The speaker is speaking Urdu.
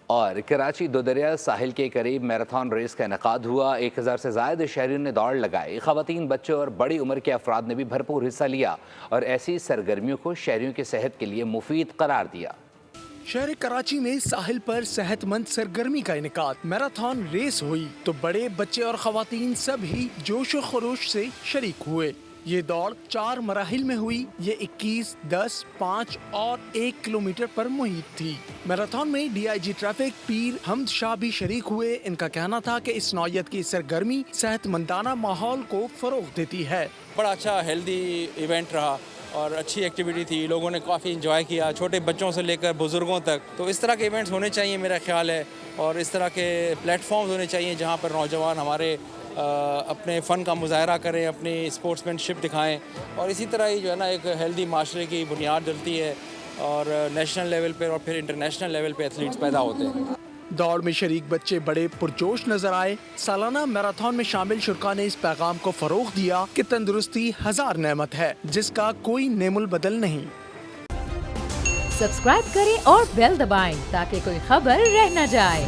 اور کراچی دو دریا ساحل کے قریب میراتھن ریس کا انعقاد ہوا۔ 1000 سے زائد شہریوں نے دوڑ لگائی۔ خواتین، بچے اور بڑی عمر کے افراد نے بھی بھرپور حصہ لیا اور ایسی سرگرمیوں کو شہریوں کی صحت کے لیے مفید قرار دیا۔ شہر کراچی میں ساحل پر صحت مند سرگرمی کا انعقاد میراتھن ریس ہوئی تو بڑے، بچے اور خواتین سب ہی جوش و خروش سے شریک ہوئے۔ یہ دوڑ 4 مراحل میں ہوئی۔ یہ 21، 10، 5 اور 1 کلومیٹر پر محیط تھی۔ میراتھن میں ڈی آئی جی ٹریفک پیر حمد شاہ بھی شریک ہوئے۔ ان کا کہنا تھا کہ اس نوعیت کی سرگرمی صحت مندانہ ماحول کو فروغ دیتی ہے۔ بڑا اچھا ہیلدی ایونٹ رہا اور اچھی ایکٹیویٹی تھی، لوگوں نے کافی انجوائے کیا، چھوٹے بچوں سے لے کر بزرگوں تک۔ تو اس طرح کے ایونٹس ہونے چاہیے میرا خیال ہے، اور اس طرح کے پلیٹ فارمز ہونے چاہیے جہاں پر نوجوان ہمارے اپنے فن کا مظاہرہ کریں، اپنی اسپورٹس مین شپ دکھائیں، اور اسی طرح ہی جو ہے نا ایک ہیلدی معاشرے کی بنیاد ڈلتی ہے اور نیشنل لیول پہ اور پھر انٹرنیشنل لیول پہ ایتھلیٹس پیدا ہوتے ہیں۔ دوڑ میں شریک بچے بڑے پرجوش نظر آئے۔ سالانہ میراتھن میں شامل شرکاء نے اس پیغام کو فروغ دیا کہ تندرستی ہزار نعمت ہے جس کا کوئی نعم البدل نہیں۔ سبسکرائب کریں اور بیل دبائیں تاکہ کوئی خبر رہ نہ جائے۔